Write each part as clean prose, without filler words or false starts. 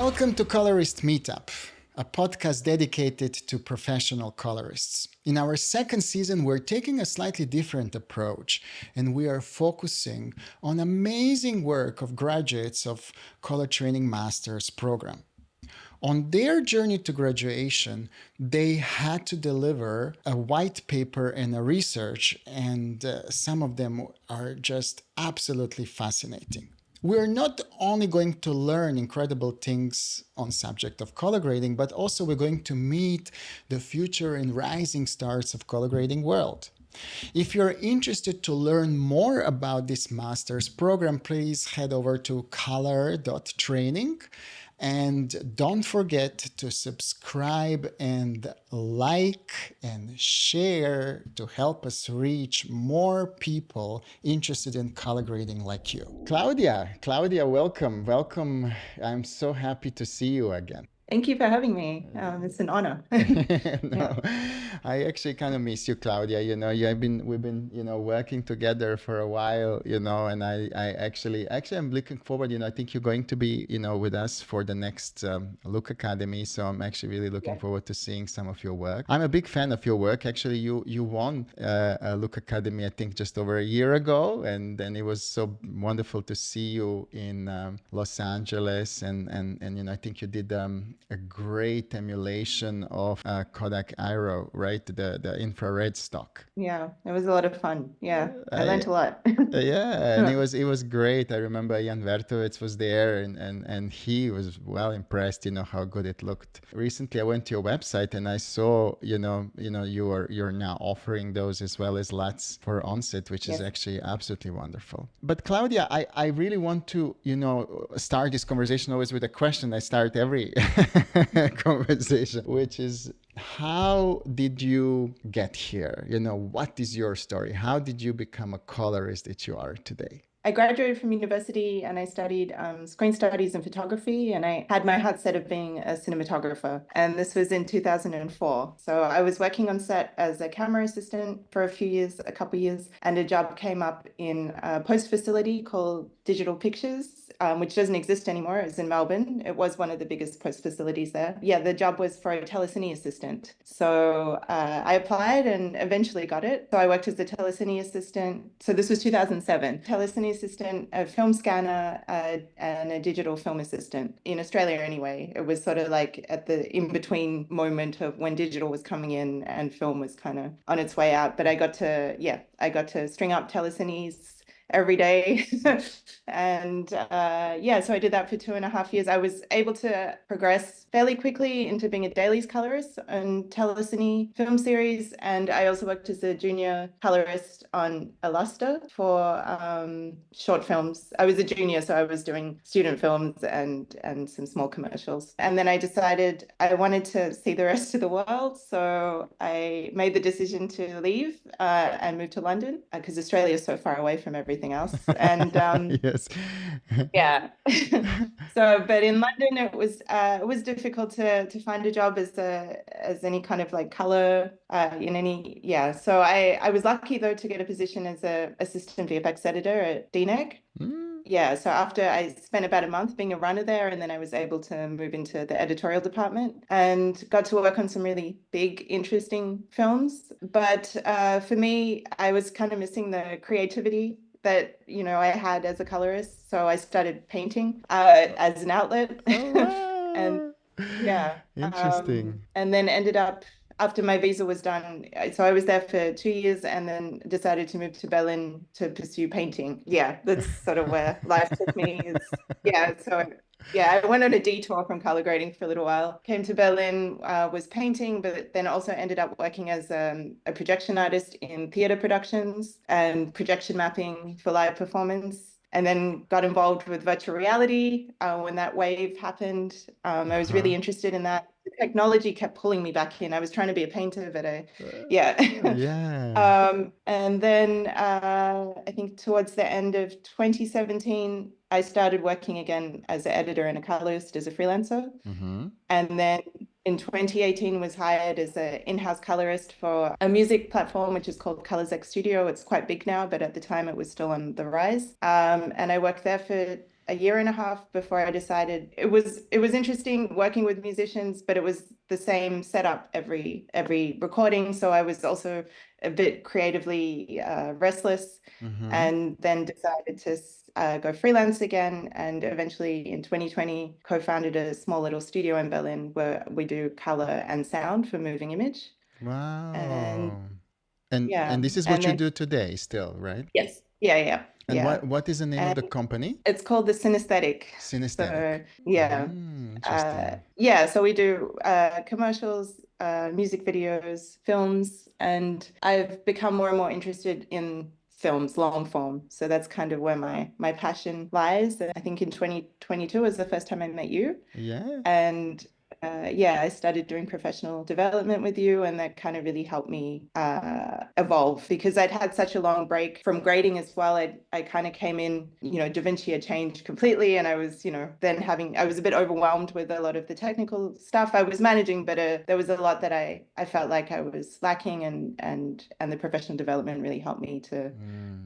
Welcome to Colorist Meetup, a podcast dedicated to professional colorists. In our second season, we're taking a slightly different approach, and we are focusing on amazing work of graduates of Color Training Masters program. On their journey to graduation, they had to deliver a white paper and a research, and some of them are just absolutely fascinating. We're not only going to learn incredible things on subject of color grading, but also we're going to meet the future and rising stars of color grading world. If you're interested to learn more about this master's program, please head over to color.training. And don't forget to subscribe and like and share to help us reach more people interested in color grading like you. Claudia, welcome. I'm so happy to see you again. Thank you for having me. It's an honor. No, I actually kind of miss you, Claudia. We've been, working together for a while, and I actually I'm looking forward, I think you're going to be, with us for the next Look Academy. So I'm actually really looking forward to seeing some of your work. I'm a big fan of your work. Actually, you won a Look Academy, I think just over a year ago. And then it was so wonderful to see you in Los Angeles. And I think you did a great emulation of Kodak Aero, right? The infrared stock. Yeah, it was a lot of fun. Yeah, I learned a lot. Yeah, and it was great. I remember Jan Vertovec was there, and he was well impressed, how good it looked. Recently, I went to your website and I saw, you're now offering those as well as LUTs for onset, which is actually absolutely wonderful. But Claudia, I really want to, start this conversation always with a question. I start every conversation, which is, how did you get here? What is your story? How did you become a colorist that you are today? I graduated from university and I studied screen studies and photography, and I had my heart set of being a cinematographer. And this was in 2004. So I was working on set as a camera assistant for a couple of years, and a job came up in a post facility called Digital Pictures, which doesn't exist anymore. It was in Melbourne. It was one of the biggest post facilities there. Yeah, the job was for a telecine assistant. So I applied and eventually got it. So I worked as a telecine assistant. So this was 2007. Telecine assistant, a film scanner, and a digital film assistant in Australia anyway. It was sort of like at the in-between moment of when digital was coming in and film was kind of on its way out. But I got to string up telecines every day. And so I did that for 2.5 years. I was able to progress fairly quickly into being a dailies colorist on telecine film series. And I also worked as a junior colorist on Illuster for short films. I was a junior, so I was doing student films and some small commercials. And then I decided I wanted to see the rest of the world. So I made the decision to leave and move to London because Australia is so far away from everything else. And yes. Yeah. But in London, it was difficult to find a job as any kind of like color in any. Yeah. So I was lucky though to get a position as a assistant VFX editor at DNEG. Yeah, so after I spent about a month being a runner there, and then I was able to move into the editorial department and got to work on some really big, interesting films. But for me, I was kind of missing the creativity that I had as a colorist. So I started painting as an outlet. Oh, wow. And yeah. Interesting. And then ended up, after my visa was done, so I was there for 2 years and then decided to move to Berlin to pursue painting. Yeah, that's sort of where life took me. I went on a detour from color grading for a little while. Came to Berlin, was painting, but then also ended up working as a projection artist in theater productions and projection mapping for live performance. And then got involved with virtual reality when that wave happened. I was really interested in that. The technology kept pulling me back in. I was trying to be a painter, but yeah. And then I think towards the end of 2017, I started working again as an editor and a colorist as a freelancer. And then in 2018 was hired as an in-house colorist for a music platform, which is called Colors X Studio. It's quite big now, but at the time it was still on the rise. And I worked there for a year and a half before I decided it was interesting working with musicians, but it was the same setup every recording. So I was also a bit creatively restless, and then decided to go freelance again. And eventually in 2020, co-founded a small little studio in Berlin where we do color and sound for moving image. And Wow. yeah, And this is and what you then do today still, right? yes, yeah, And yeah. what is the name of And the company? it's called the Synesthetic. So Synesthetic. yeah, Interesting. yeah. So we do commercials, music videos, films, and I've become more and more interested in films, long form. So that's kind of where my passion lies. I think in 2022 was the first time I met you, Yeah. and yeah, I started doing professional development with you, and that kind of really helped me evolve because I'd had such a long break from grading as well. I kind of came in, Da Vinci had changed completely, and I was, then I was a bit overwhelmed with a lot of the technical stuff I was managing, but there was a lot that I felt like I was lacking, and the professional development really helped me to,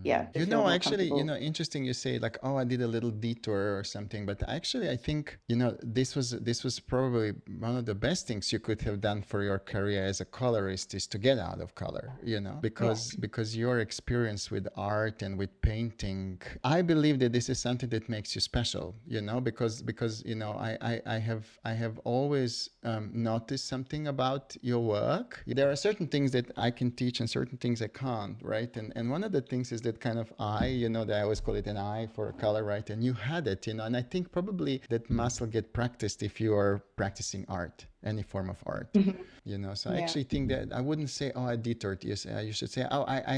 yeah, to feel more Actually, comfortable. interesting you say like, oh, I did a little detour or something, but actually I think, this was probably one of the best things you could have done for your career as a colorist is to get out of color, Yeah. because your experience with art and with painting, I believe that this is something that makes you special, because I have always noticed something about your work. There are certain things that I can teach and certain things I can't, right? And one of the things is that kind of eye, that I always call it an eye for a color, right? And you had it, and I think probably that muscle get practiced if you are practicing art, any form of art. So I Yeah. actually think that I wouldn't say, oh, I detoured. You should say, oh, I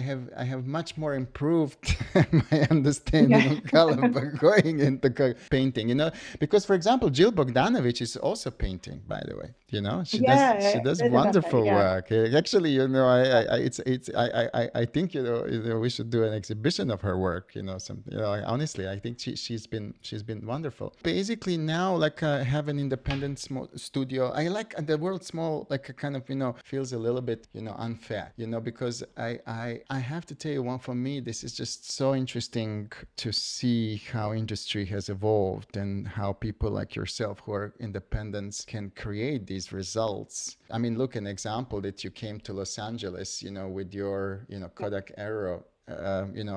have much more improved my understanding Yeah. of color by going into painting, because for example, Jill Bogdanovich is also painting, by the way. She does she Yeah, I does read about that. wonderful Yeah. work. Actually, I think we should do an exhibition of her work. Honestly, I think she's been wonderful. Basically, now like have an independent small studio. I like the word small, like a kind of feels a little bit unfair. Because I have to tell you, one for me, this is just so interesting to see how industry has evolved and how people like yourself who are independents can create these results. I mean, look, an example that you came to Los Angeles, with your, Kodak Aero,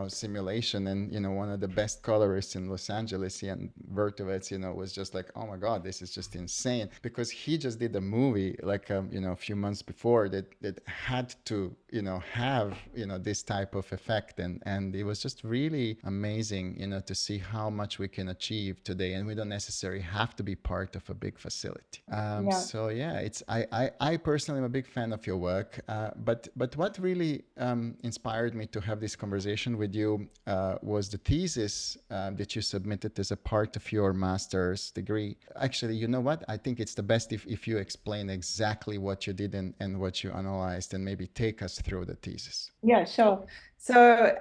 simulation, and one of the best colorists in Los Angeles, and Vertovec, was just like, oh my God, this is just insane, because he just did a movie like a few months before that had to have this type of effect, and it was just really amazing to see how much we can achieve today, and we don't necessarily have to be part of a big facility. Yeah. So yeah, it's I personally am a big fan of your work, but what really inspired me to have this conversation with you was the thesis that you submitted as a part of your master's degree. Actually, you know what? I think it's the best if you explain exactly what you did and what you analyzed, and maybe take us through the thesis. Yeah, sure. So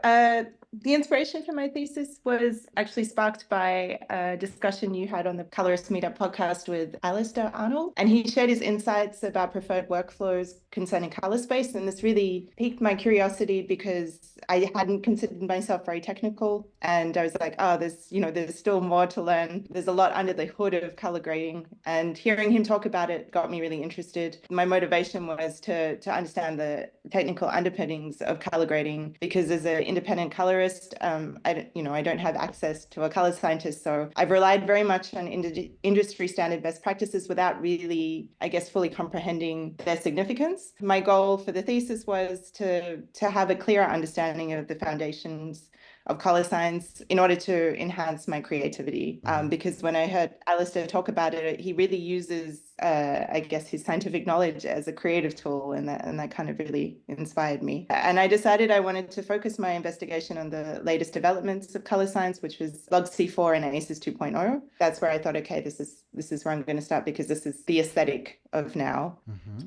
the inspiration for my thesis was actually sparked by a discussion you had on the Colorist Meetup podcast with Alistair Arnold. And he shared his insights about preferred workflows concerning color space. And this really piqued my curiosity because I hadn't considered myself very technical. And I was like, oh, there's still more to learn. There's a lot under the hood of color grading. And hearing him talk about it got me really interested. My motivation was to understand the technical underpinnings of color grading, because as an independent colorist, I don't have access to a color scientist. So I've relied very much on industry standard best practices without really, I guess, fully comprehending their significance. My goal for the thesis was to have a clearer understanding of the foundations of color science in order to enhance my creativity. Because when I heard Alistair talk about it, he really uses, I guess, his scientific knowledge as a creative tool, and that kind of really inspired me. And I decided I wanted to focus my investigation on the latest developments of color science, which was LogC4 and ACES 2.0. That's where I thought, okay, this is where I'm going to start, because this is the aesthetic of now.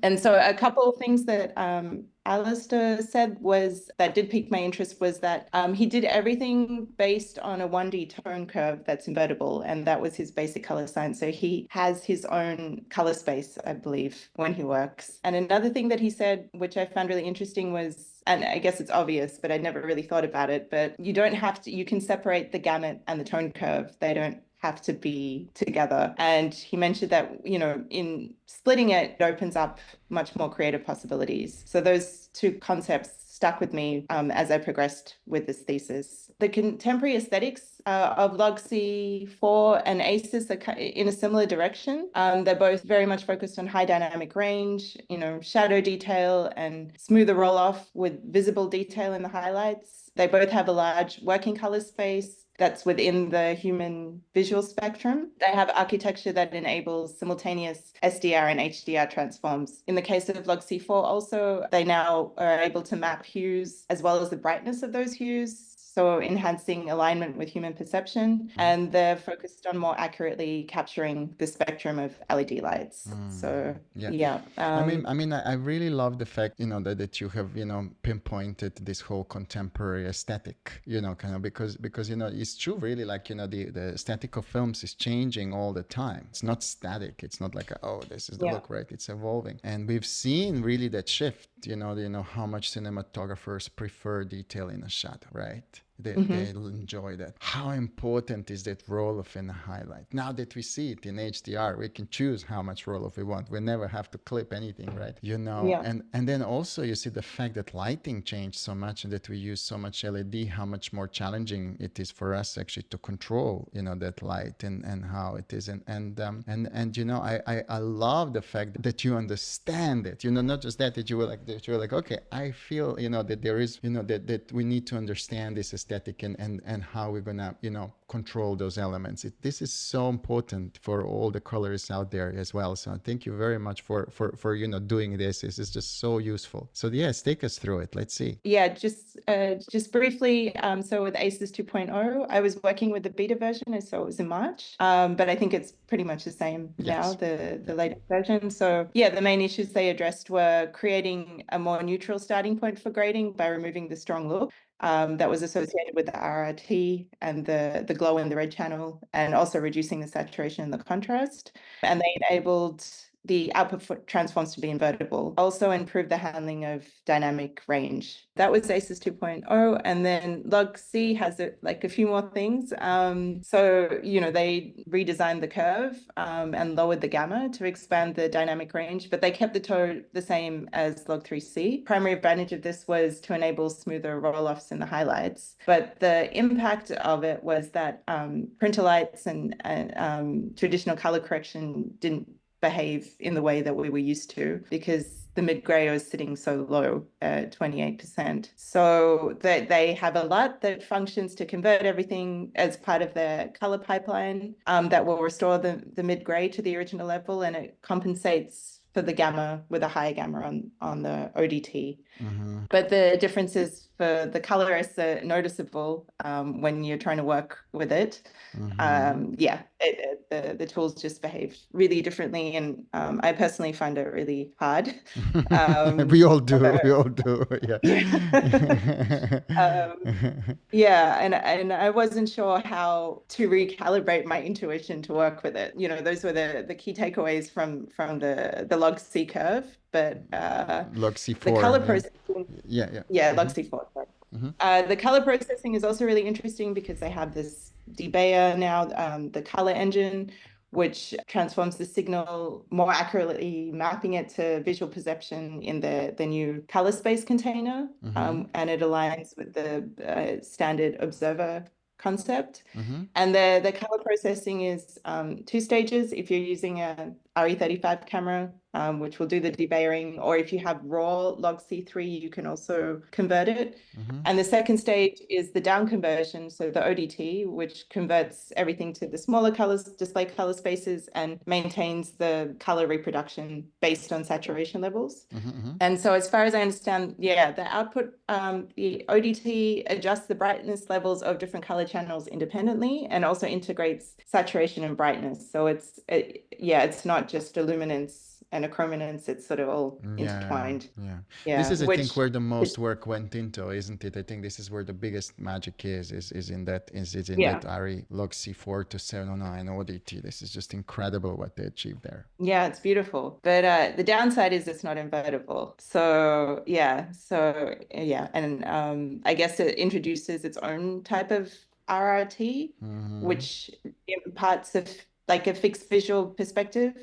And so a couple of things that Alistair said that did pique my interest was that he did everything based on a 1D tone curve that's invertible, and that was his basic color science. So he has his own color space, I believe, when he works. And another thing that he said, which I found really interesting, was and I guess it's obvious, but I'd never really thought about it, but you don't have to, you can separate the gamut and the tone curve. They don't have to be together. And he mentioned that, you know, in splitting it, it opens up much more creative possibilities. So those two concepts stuck with me as I progressed with this thesis. The contemporary aesthetics of LogC4 and ACES are in a similar direction. They're both very much focused on high dynamic range, you know, shadow detail and smoother roll off with visible detail in the highlights. They both have a large working color space that's within the human visual spectrum. They have architecture that enables simultaneous SDR and HDR transforms. In the case of LogC4 also, they now are able to map hues as well as the brightness of those hues, so enhancing alignment with human perception. And they're focused on more accurately capturing the spectrum of LED lights. So yeah. I really love the fact, you know, that you have, you know, pinpointed this whole contemporary aesthetic, you know, kind of because you know, it's true really, like, you know, the aesthetic of films is changing all the time. It's not static. It's not like, oh, this is the look, right? It's evolving. And we've seen really that shift, you know how much cinematographers prefer detail in a shot, right? They'll enjoy that. How important is that roll-off in a highlight? Now that we see it in HDR, we can choose how much roll-off we want. We never have to clip anything, right? You know, and then also you see the fact that lighting changed so much and that we use so much LED, how much more challenging it is for us actually to control, you know, that light and how it is. And you know, I love the fact that you understand it, you know, not just that you were like, okay, I feel, you know, that there is, you know, that we need to understand this aesthetic and how we're gonna, you know, control those elements. This is so important for all the colorists out there as well. So thank you very much for you know, doing this. This is just so useful. So yes, take us through it. Let's see. Yeah, just briefly. So with ACES 2.0, I was working with the beta version, and so it was in March. But I think it's pretty much the same now, the latest version. So yeah, the main issues they addressed were creating a more neutral starting point for grading by removing the strong look that was associated with the RRT and the glow in the red channel, and also reducing the saturation and the contrast. And they enabled the output transforms to be invertible. Also improved the handling of dynamic range. That was ACES 2.0. And then LogC has like a few more things. So, you know, they redesigned the curve and lowered the gamma to expand the dynamic range, but they kept the tone the same as Log3C. Primary advantage of this was to enable smoother roll-offs in the highlights. But the impact of it was that printer lights and traditional color correction didn't behave in the way that we were used to, because the mid-gray is sitting so low at 28%. So they have a LUT that functions to convert everything as part of their color pipeline that will restore the mid-gray to the original level, and it compensates for the gamma with a higher gamma on the ODT. But the differences for the colorists are noticeable when you're trying to work with it. The tools just behave really differently, and I personally find it really hard. We all do. And I wasn't sure how to recalibrate my intuition to work with it. You know, those were the key takeaways from the LogC curve. But LogC4, the color processing, LogC4. The color processing is also really interesting because they have this debayer now, the color engine, which transforms the signal more accurately, mapping it to visual perception in the new color space container, and it aligns with the standard observer concept. And the color processing is 2 stages. If you're using a RE35 camera, which will do the debayering, or if you have raw LogC3, you can also convert it. And the second stage is the down conversion, so the ODT, which converts everything to the smaller colors, display color spaces, and maintains the color reproduction based on saturation levels. And so as far as I understand, the output, the ODT adjusts the brightness levels of different color channels independently, and also integrates saturation and brightness. So it's not just illuminance and a chrominance, it's sort of all intertwined. Yeah. Yeah, This is, I think, which where the most work went into, isn't it? I think this is where the biggest magic is in that yeah. ARRI LogC4 to 709 ODT. This is just incredible what they achieved there. Yeah, it's beautiful. But the downside is it's not invertible. So yeah, and I guess it introduces its own type of RRT, which imparts like a fixed visual perspective,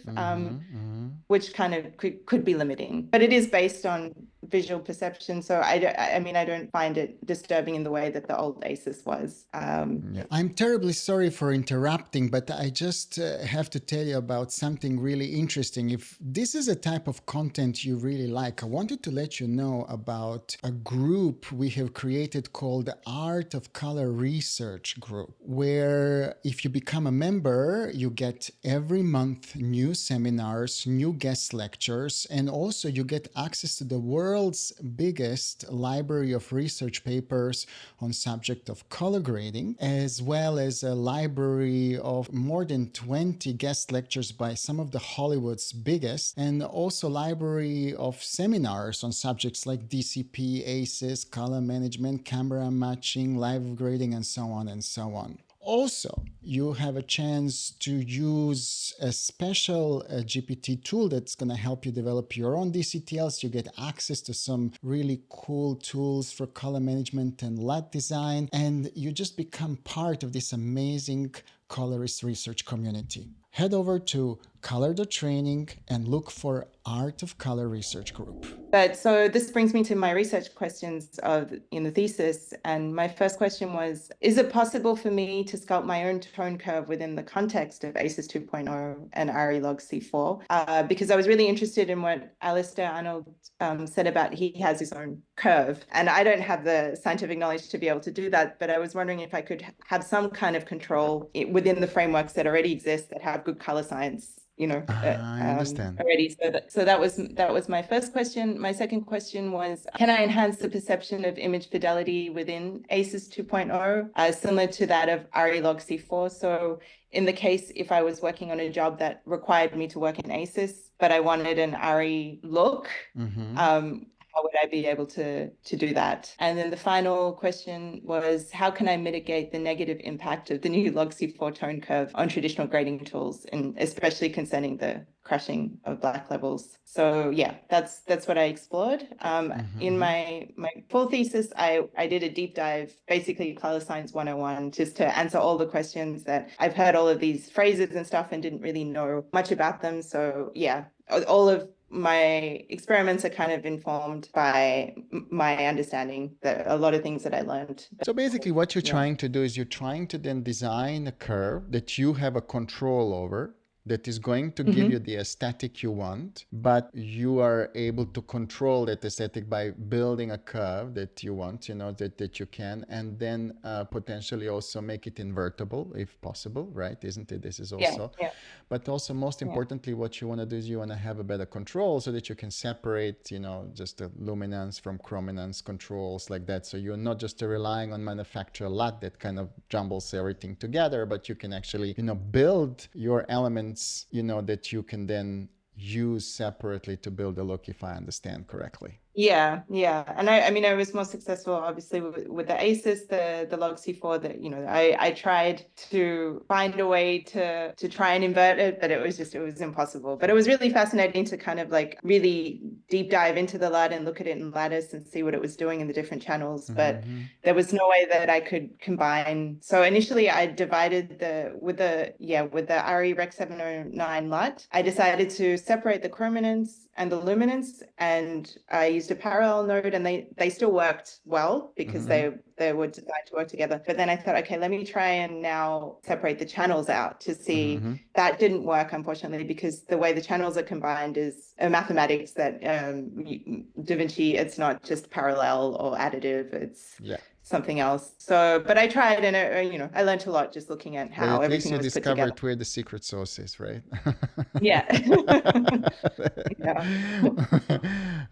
which kind of could be limiting. But it is based on visual perception, so I mean, I don't find it disturbing in the way that the old ACES was. Yeah. I'm terribly sorry for interrupting, but I just have to tell you about something really interesting. If this is a type of content you really like, I wanted to let you know about a group we have created called the Art of Color Research Group, where if you become a member, you get every month new seminars, new guest lectures, and also you get access to the world's biggest library of research papers on subject of color grading, as well as a library of more than 20 guest lectures by some of the Hollywood's biggest, and also library of seminars on subjects like DCP, ACES, color management, camera matching, live grading, and so on and so on. Also, you have a chance to use a special GPT tool that's going to help you develop your own DCTLs. You get access to some really cool tools for color management and LUT design, and you just become part of this amazing colorist research community. Head over to color.training and look for Art of Color Research Group. But so this brings me to my research questions in the thesis. And my first question was, is it possible for me to sculpt my own tone curve within the context of ACES 2.0 and ARRI LogC4? Because I was really interested in what Alistair Arnold said about he has his own curve. And I don't have the scientific knowledge to be able to do that, but I was wondering if I could have some kind of control within the frameworks that already exist that have good color science, I understand. already. So that was my first question. My second question was, can I enhance the perception of image fidelity within ACES 2.0, similar to that of ARRI LogC4? So in the case, if I was working on a job that required me to work in ACES, but I wanted an ARRI look, how would I be able to do that? And then the final question was, how can I mitigate the negative impact of the new LogC4 tone curve on traditional grading tools, and especially concerning the crushing of black levels? So yeah, that's what I explored. In my full thesis, I did a deep dive, basically color science 101, just to answer all the questions that I've heard all of these phrases and stuff and didn't really know much about them. So yeah, all of my experiments are kind of informed by my understanding that a lot of things that I learned. So basically what you're trying to do is you're trying to then design a curve that you have a control over, that is going to give you the aesthetic you want, but you are able to control that aesthetic by building a curve that you want, that you can, and then potentially also make it invertible if possible, right? Isn't it? This is also, but also most importantly, what you want to do is you want to have a better control so that you can separate, just the luminance from chrominance controls like that. So you're not just relying on manufacturer LUT that kind of jumbles everything together, but you can actually, build your elements, that you can then use separately to build a look, if I understand correctly. Yeah. And I was more successful, obviously, with the ACES, the LogC4, that, I tried to find a way to try and invert it, but it was impossible. But it was really fascinating to kind of like really deep dive into the LUT and look at it in Lattice and see what it was doing in the different channels. But there was no way that I could combine. So initially I divided with the ARRI Rec 709 LUT, I decided to separate the chrominance and the luminance, and I used a parallel node, and they still worked well because they were designed to work together. But then I thought, okay, let me try and now separate the channels out to see. That didn't work, unfortunately, because the way the channels are combined is mathematics that Da Vinci, it's not just parallel or additive, it's something else. So, but I tried, and I learned a lot just looking at how everything was put together. At least you discovered where the secret sauce is, right? Yeah.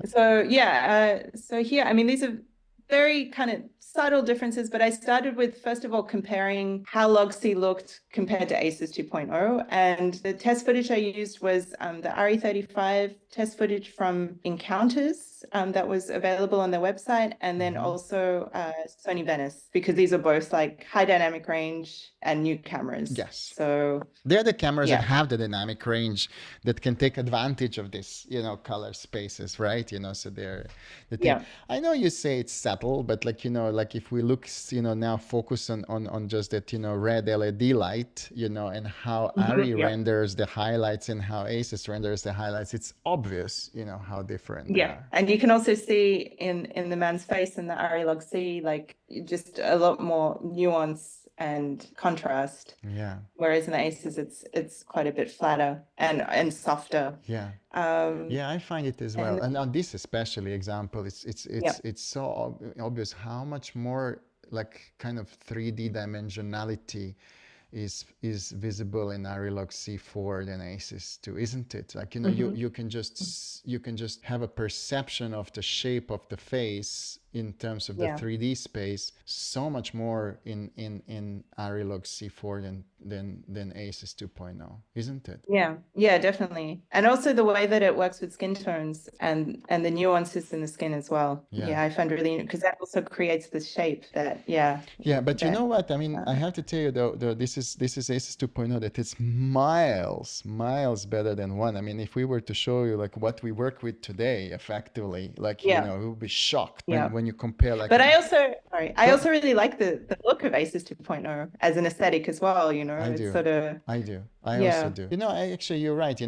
So here, these are very kind of subtle differences, but I started with, first of all, comparing how LogC looked compared to ACES 2.0. And the test footage I used was the ARRI test footage from Encounters that was available on their website, and then also Sony Venice, because these are both like high dynamic range and new cameras. Yes. So they're the cameras that have the dynamic range that can take advantage of this, color spaces, right? So they're the thing. I know you say it's subtle, but like, like if we look, now focus on just that, red LED light, and how ARRI renders the highlights and how ACES renders the highlights, it's obvious, how different they are. And you can also see in the man's face in the ARRI LogC, like just a lot more nuance and contrast. Whereas in the ACES, it's quite a bit flatter and softer. I find it as well. And on this especially example, it's so obvious how much more like kind of 3D dimensionality is visible in ARRI LogC4 than ACES 2, isn't it? Like, you can just have a perception of the shape of the face in terms of the 3D space so much more in ARRI LogC4 than ACES 2.0, isn't it? Yeah, definitely. And also the way that it works with skin tones and the nuances in the skin as well. I find really, because that also creates the shape that but you know what I mean, I have to tell you though, this is ACES 2.0, that it's miles better than one. I mean, if we were to show you like what we work with today effectively, like you will be shocked when you compare. Like, but I also really like the look of ACES 2.0 as an aesthetic as well. I it's do. sort of I also do. Actually, you're right.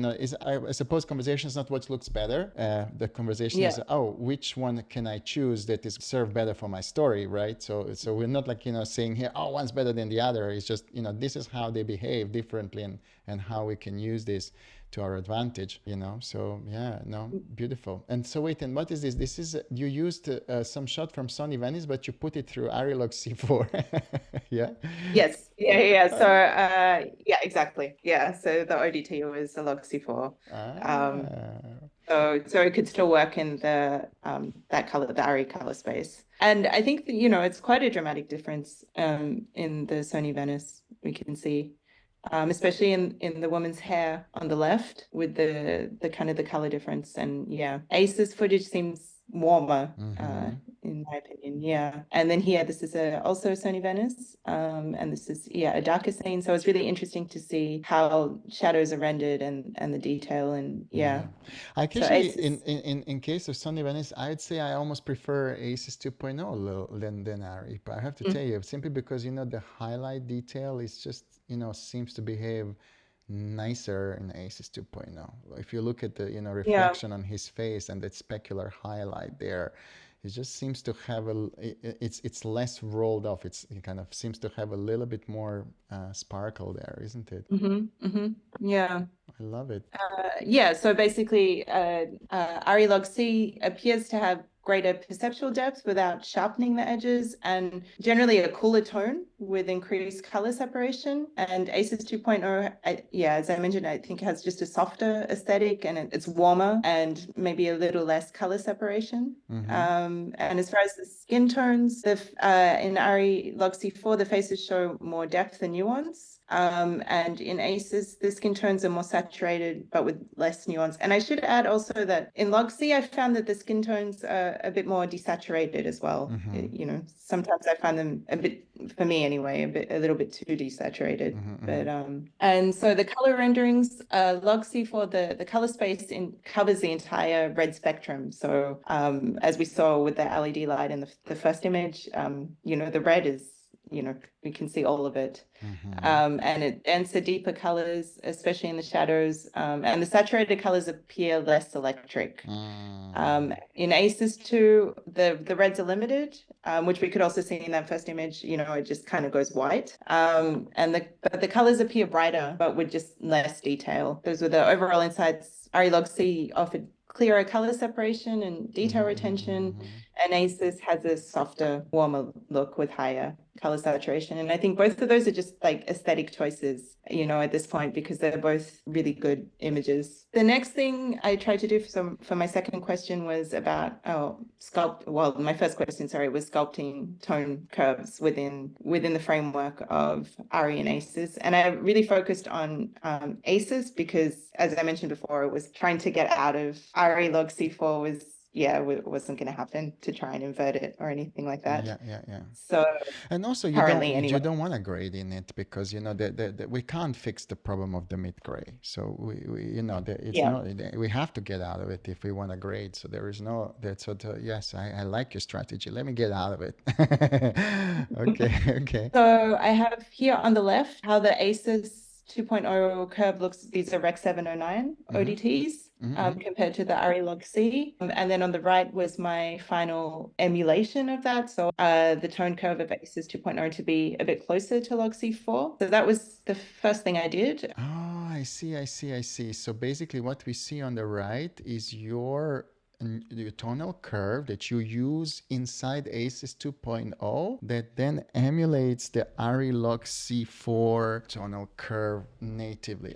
I suppose conversation is not what looks better. The conversation is, which one can I choose that is served better for my story, right? So we're not like, saying here, one's better than the other. It's just, this is how they behave differently and how we can use this to our advantage, So beautiful. And so wait, and what is this? This is, you used some shot from Sony Venice, but you put it through ARRI LogC4. Yes. So exactly. So the ODT was a LogC4. So it could still work in the that color, the ARRI color space. And I think that, it's quite a dramatic difference in the Sony Venice, we can see. Especially in the woman's hair on the left with the kind of the color difference. And ACES footage seems warmer in my opinion. And then here, this is also Sony Venice, and this is a darker scene. So it's really interesting to see how shadows are rendered and the detail and I actually, in case of Sony Venice, I'd say I almost prefer ACES 2.0 than ARRI. But I have to tell you, simply because the highlight detail is just seems to behave nicer in ACES 2.0. If you look at the reflection on his face and that specular highlight there, it just seems to have it's less rolled off. It kind of seems to have a little bit more sparkle there, isn't it? I love it. So basically ARRI LogC appears to have greater perceptual depth without sharpening the edges, and generally a cooler tone with increased color separation. And ACES 2.0, as I mentioned, I think has just a softer aesthetic, and it's warmer and maybe a little less color separation. And as far as the skin tones, in ARRI LogC4, the faces show more depth and nuance. And in ACES, the skin tones are more saturated, but with less nuance. And I should add also that in LogC, I found that the skin tones are a bit more desaturated as well. Sometimes I find them a bit, for me anyway, a little bit too desaturated. But and so the color renderings, LogC4, the color space covers the entire red spectrum. So as we saw with the LED light in the first image, the red is, we can see all of it. And it ends the deeper colors, especially in the shadows. And the saturated colors appear less electric. In ACES 2, the reds are limited, which we could also see in that first image. It just kind of goes white. But the colors appear brighter, but with just less detail. Those were the overall insights. ARRI LogC offered clearer color separation and detail retention. and ACES has a softer, warmer look with higher color saturation. And I think both of those are just like aesthetic choices, at this point, because they're both really good images. The next thing I tried to do for my second question was about my first question, sorry, was sculpting tone curves within the framework of ARRI and ACES. And I really focused on ACES because, as I mentioned before, it was trying to get out of ARRI LogC4 it wasn't going to happen to try and invert it or anything like that. Yeah. So And also, currently, anyway. you don't want to grade in it because we can't fix the problem of the mid gray. So we have to get out of it if we want to grade. So there is no that. So yes, I like your strategy. Let me get out of it. Okay. So I have here on the left how the ACES 2.0 curve looks. These are Rec 709 ODTs. Compared to the ARRI LogC. And then on the right was my final emulation of that. So the tone curve of ACES 2.0 to be a bit closer to LogC4. So that was the first thing I did. Oh, I see. So basically what we see on the right is your tonal curve that you use inside ACES 2.0 that then emulates the ARRI LogC4 tonal curve natively.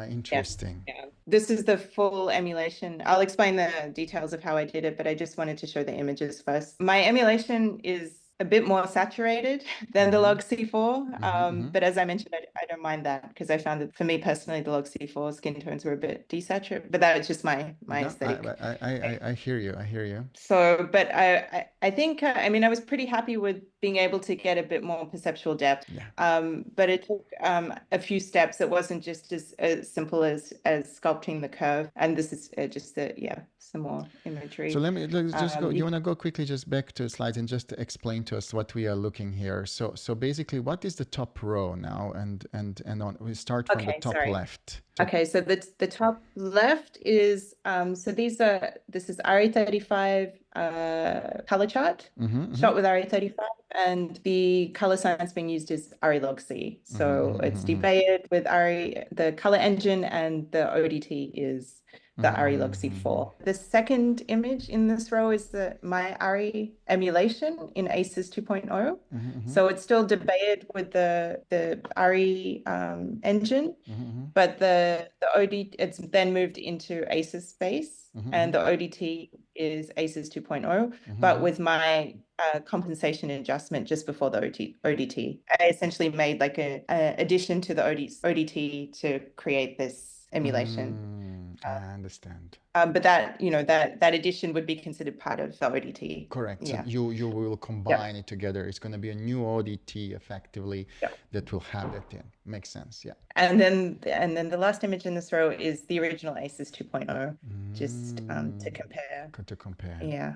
Interesting. Yeah. This is the full emulation. I'll explain the details of how I did it, but I just wanted to show the images first. My emulation is a bit more saturated than the LogC4. But as I mentioned, I don't mind that because I found that for me personally, the LogC4 skin tones were a bit desaturated, but that was just my aesthetic. I hear you. So, but I think, I was pretty happy with being able to get a bit more perceptual depth. But it took a few steps. It wasn't just as simple as sculpting the curve. And this is just some more imagery. So let's just go. You want to go quickly just back to the slides and just explain to us what we are looking here. So basically, what is the top row now? And we start from the top left. Okay, so the top left is this is ARRI35 color chart shot with ARRI35, and the color science being used is ARRI LogC. So it's debated with ARRI, the color engine, and the ODT is the ARRI LogC4. The second image in this row is my ARRI emulation in ACES 2.0. So it's still debated with the ARRI engine, but the ODT, it's then moved into ACES space, and the ODT is ACES 2.0, but with my compensation adjustment just before the ODT. I essentially made like a addition to the ODT to create this emulation. I understand. But that that addition would be considered part of the ODT. Correct. So you will combine it together. It's going to be a new ODT effectively that will have that in. Makes sense. Yeah. And then the last image in this row is the original ACES 2.0, just to compare. To compare. Yeah.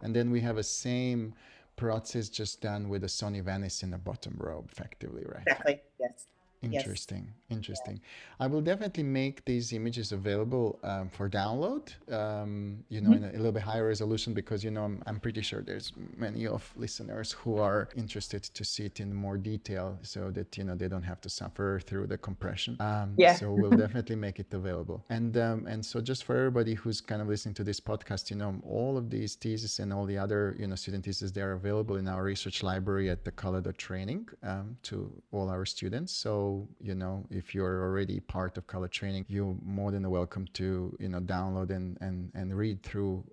And then we have a same process just done with a Sony Venice in the bottom row, effectively, right? Exactly. Yes. Interesting. I will definitely make these images available for download, in a little bit higher resolution because, I'm pretty sure there's many of listeners who are interested to see it in more detail so that, they don't have to suffer through the compression. So we'll definitely make it available. And so just for everybody who's kind of listening to this podcast, all of these theses and all the other, student theses, they're available in our research library at the color.training to all our students. So, if you're already part of color training, you're more than welcome to, download and read through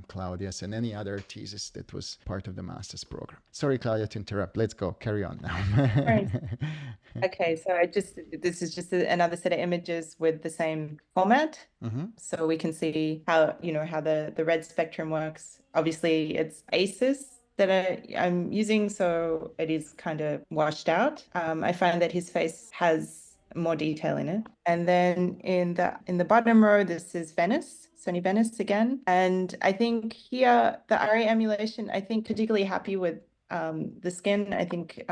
Claudia's and any other thesis that was part of the master's program. Sorry, Claudia, to interrupt. Let's go. Carry on now. Right. Okay, so this is just another set of images with the same format. So we can see how, how the red spectrum works. Obviously, it's ACES that I'm using, so it is kind of washed out. I find that his face has more detail in it. And then in the bottom row, this is Venice, Sony Venice again. And I think here, the ARRI emulation, I think particularly happy with the skin. I think,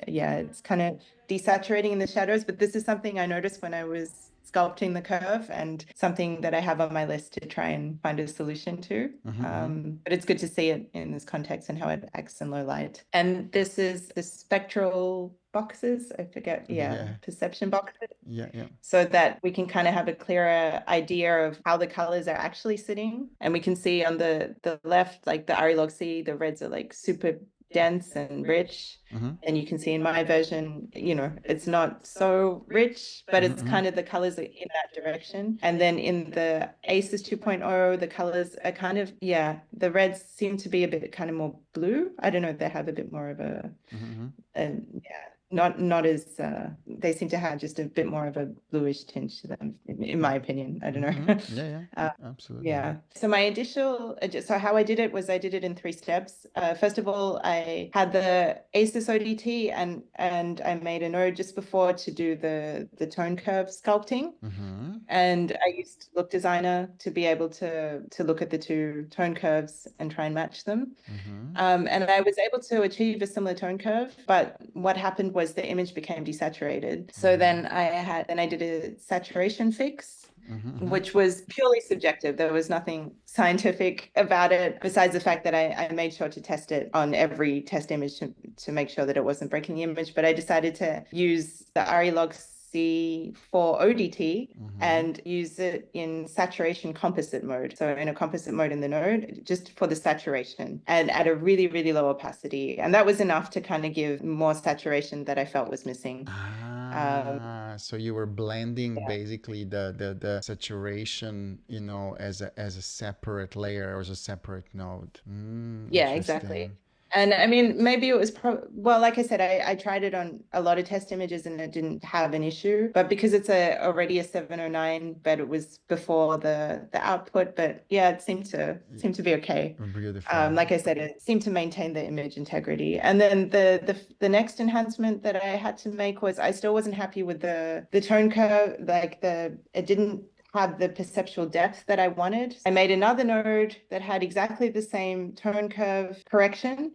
yeah, it's kind of desaturating in the shadows, but this is something I noticed when I was sculpting the curve and something that I have on my list to try and find a solution to. But it's good to see it in this context and how it acts in low light. And this is the spectral boxes. I forget. Yeah. Perception boxes. Yeah. So that we can kind of have a clearer idea of how the colors are actually sitting. And we can see on the left, like the ARRI LogC, the reds are like super dense and rich. And you can see in my version, you know, it's not so rich, but it's kind of the colors are in that direction. And then in the ACES 2.0, the colors are kind of, yeah, the reds seem to be a bit kind of more blue. I don't know if they have a bit more of a not as they seem to have just a bit more of a bluish tinge to them, in my opinion. I don't know. Absolutely. Yeah. So my initial, so how I did it was I did it in 3 steps. First of all, I had the ACES ODT and I made a node just before to do the tone curve sculpting. And I used Look Designer to be able to look at the 2 tone curves and try and match them. And I was able to achieve a similar tone curve, but what happened was the image became desaturated. So then I did a saturation fix, which was purely subjective. There was nothing scientific about it, besides the fact that I made sure to test it on every test image to make sure that it wasn't breaking the image. But I decided to use the ARRI LogC4 ODT and use it in saturation composite mode. So in a composite mode in the node, just for the saturation and at a really, really low opacity. And that was enough to kind of give more saturation that I felt was missing. So you were blending basically the saturation, you know, as a separate layer or as a separate node. Yeah, exactly. And I mean, maybe it was, well, like I said, I tried it on a lot of test images and it didn't have an issue, but because it's already a 709, but it was before the output, but yeah, it seemed to be okay. Beautiful. Like I said, it seemed to maintain the image integrity. And then the next enhancement that I had to make was I still wasn't happy with the tone curve, like it didn't have the perceptual depth that I wanted. I made another node that had exactly the same tone curve correction,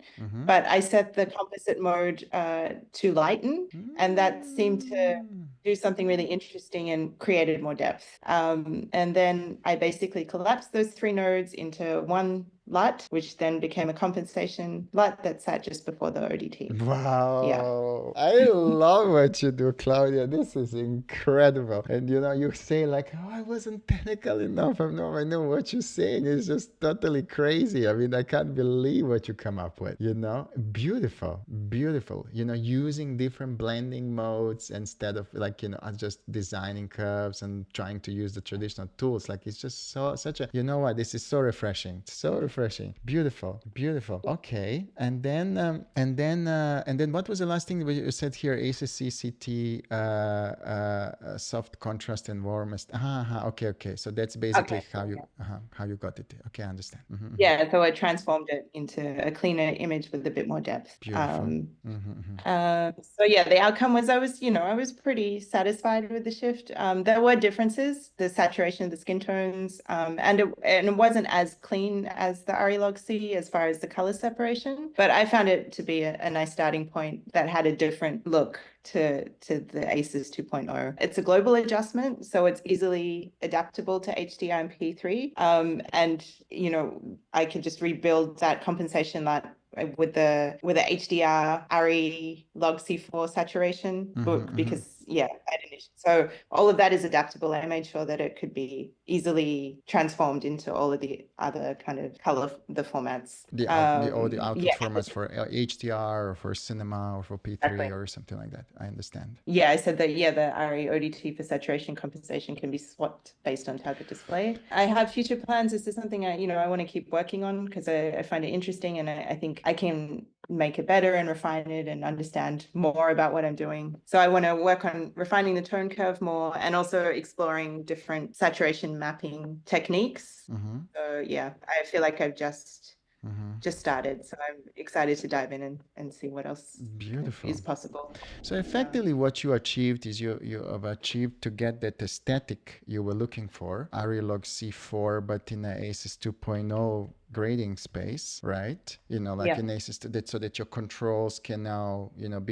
but I set the composite mode to lighten, and that seemed to do something really interesting and created more depth. And then I basically collapsed those 3 nodes into one LUT, which then became a compensation LUT that sat just before the ODT. Wow. I love what you do, Claudia. This is incredible. And you know, you say like, oh, I wasn't technical enough. I know what you're saying. It's just totally crazy. I mean, I can't believe what you come up with, you know? Beautiful, beautiful. You know, using different blending modes instead of like, you know, just designing curves and trying to use the traditional tools. Like it's just such a, you know what, this is so refreshing. So refreshing. Beautiful, beautiful. Okay. And then what was the last thing you said here? ACES CCT, soft contrast and warmest. Okay. So that's basically how you got it. Okay, I understand. Yeah, so I transformed it into a cleaner image with a bit more depth. Beautiful. So yeah, the outcome was I was pretty satisfied with the shift. There were differences, the saturation of the skin tones, and it wasn't as clean as the ARRI LogC as far as the color separation, but I found it to be a nice starting point that had a different look to the ACES 2.0. It's a global adjustment, so it's easily adaptable to HDR and P3. And you know, I could just rebuild that compensation LUT with the HDR ARRI LogC4 saturation book because I didn't. So all of that is adaptable. I made sure that it could be easily transformed into all of the other kind of color formats. The output formats for HDR or for cinema or for P3 or something like that. I understand. Yeah, I said that, the ARRI ODT for saturation compensation can be swapped based on target display. I have future plans. This is something I want to keep working on because I find it interesting and I think I can make it better and refine it and understand more about what I'm doing. So I want to work on refining the tone curve more and also exploring different saturation mapping techniques. So yeah, I feel like I've just started. So I'm excited to dive in and see what else is possible. So effectively what you achieved is you have achieved to get that aesthetic you were looking for, ARRI LogC4, but in a ACES 2.0 grading space, right? Like Yeah. in ACES, so that your controls can now,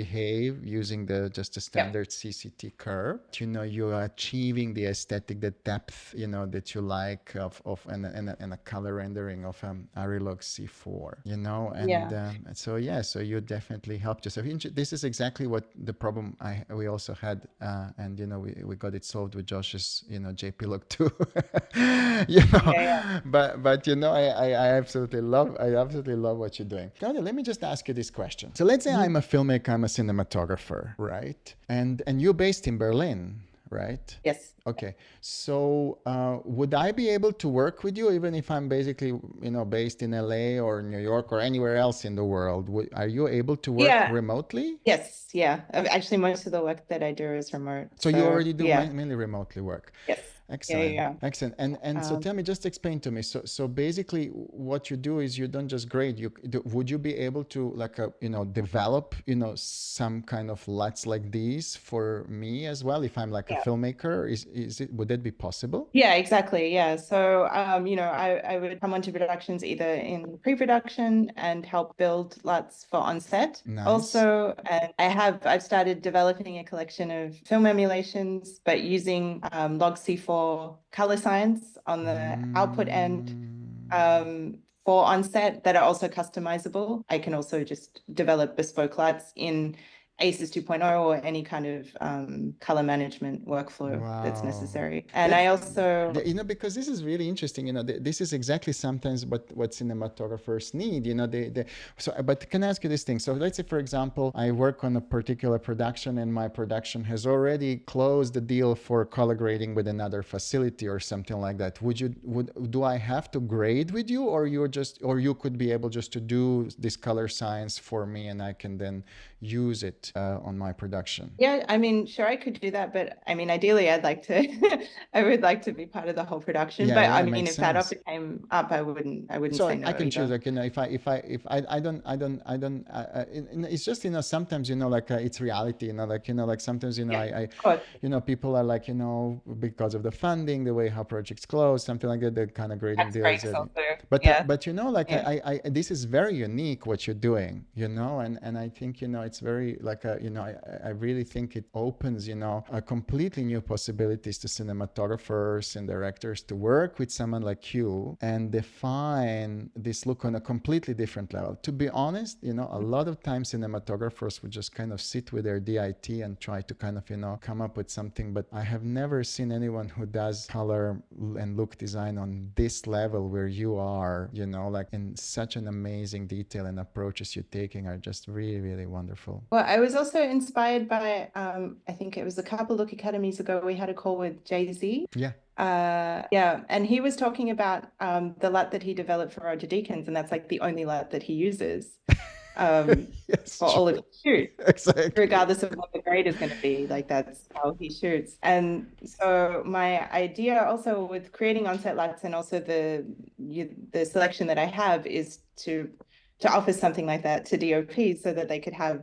behave using just a Yeah. standard CCT curve. You're achieving the aesthetic, the depth, that you like and a color rendering of ARRI LogC4, Yeah. so you definitely helped yourself. This is exactly what the problem we also had, and we got it solved with Josh's JP Log 2. Yeah. But I absolutely love what you're doing. Claudia, let me just ask you this question. So let's say Mhm. I'm a filmmaker, I'm a cinematographer, right? And you're based in Berlin, right? Yes. Okay, so would I be able to work with you even if I'm basically, based in LA or New York or anywhere else in the world? Are you able to work Yeah. remotely? Yes. Yeah. Actually, most of the work that I do is remote. So you So already do yeah. mainly remotely work. Yes. Yeah. Excellent, Yeah. excellent. And so Um, tell me, just explain to me. So basically, what you do is you don't just grade. Would you be able to develop some kind of LUTs like these for me as well if I'm like a yeah. filmmaker? Would that be possible? Yeah, exactly. Yeah. So, I would come onto productions either in pre-production and help build LUTs for on-set. Nice. Also, and I've started developing a collection of film emulations, but using LogC4 color science on the output end for on-set that are also customizable. I can also just develop bespoke LUTs in ACES 2.0 or any kind of color management workflow that's Wow. necessary. And That, I also, because this is really interesting. This is exactly sometimes what cinematographers need. But can I ask you this thing? So let's say, for example, I work on a particular production, and my production has already closed the deal for color grading with another facility or something like that. Do I have to grade with you, or you could be able just to do this color science for me, and I can then use it on my production? yeah, I mean, sure, I could do that, but I mean, ideally, I'd like to, I would like to be part of the whole production. Yeah, But I yeah, mean, makes if that offer sense. came up, I wouldn't So say I no can choose, either. like, it's just, sometimes, like, it's reality, like sometimes, Yeah, of course. people are like, because of the funding, the way how projects close, something like that, the kind of grading Tax deals. breaks also. But Yeah, but like, yeah, this is very unique what you're doing, and I think, it's very like, I really think it opens, a completely new possibilities to cinematographers and directors to work with someone like you and define this look on a completely different level. To be honest, a lot of times cinematographers would just kind of sit with their DIT and try to kind of, come up with something. But I have never seen anyone who does color and look design on this level where you are, like in such an amazing detail, and approaches you're taking are just really, really wonderful. Well, I was also inspired by, I think it was a couple Look Academies ago, we had a call with Jay-Z. Yeah. Yeah, and he was talking about the LUT that he developed for Roger Deakins, and that's like the only LUT that he uses Yes, for all of true. his shoots, Exactly. regardless of what the grade is going to be. Like that's how he shoots. And so my idea also with creating on-set LUTs and also the selection that I have is to offer something like that to DOPs so that they could have,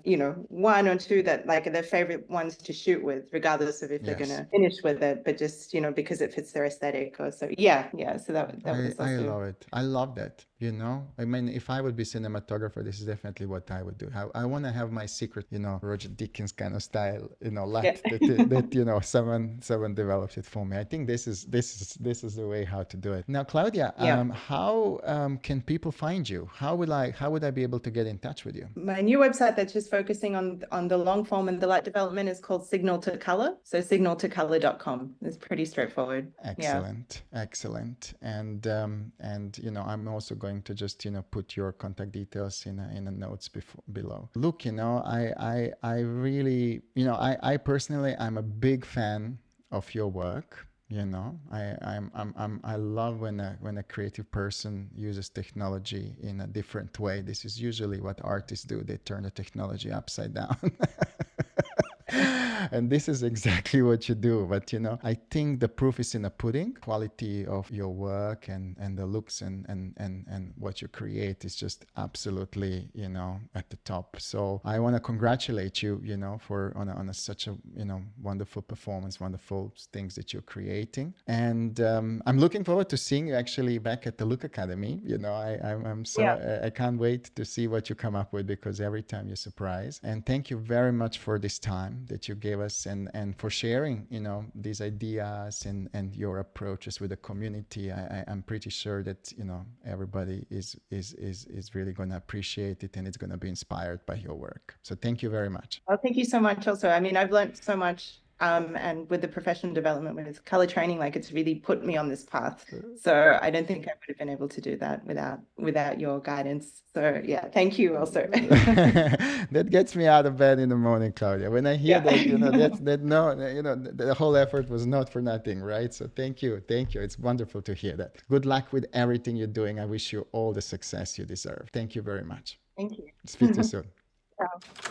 one or two that like are their favorite ones to shoot with, regardless of if they're going Yes. to finish with it, but just, because it fits their aesthetic or so. Yeah. So that was I also. love it. I love that. I mean, if I would be cinematographer, this is definitely what I would do. I want to have my secret, Roger Deakins kind of style, Yeah. LUT that someone develops it for me. I think this is the way how to do it. Now, Claudia, Yeah. how can people find you? How would I be able to get in touch with you? My new website that's just focusing on the long form and the light development is called Signal to Color. So signaltocolor.com. It's pretty straightforward. Yeah. Excellent, excellent. And I'm also going to just put your contact details in the notes below. Look, I really, I personally, I'm a big fan of your work. I love when a creative person uses technology in a different way. This is usually what artists do. They turn the technology upside down. And this is exactly what you do. But, I think the proof is in the pudding. Quality of your work and the looks and what you create is just absolutely, at the top. So I want to congratulate you, for on such a, wonderful performance, wonderful things that you're creating. And I'm looking forward to seeing you actually back at the Look Academy. I can't wait to see what you come up with, because every time you surprise. And thank you very much for this time that you gave us and for sharing, these ideas and your approaches with the community. I'm pretty sure that, everybody is really going to appreciate it, and it's going to be inspired by your work. So thank you very much. Oh, thank you so much also. I mean, I've learned so much. And with the professional development with color training, like, it's really put me on this path. So I don't think I would have been able to do that without your guidance. So yeah, thank you also. That gets me out of bed in the morning, Claudia. When I hear that, the whole effort was not for nothing, right? So thank you. It's wonderful to hear that. Good luck with everything you're doing. I wish you all the success you deserve. Thank you very much. Thank you. Speak to you soon. Ciao.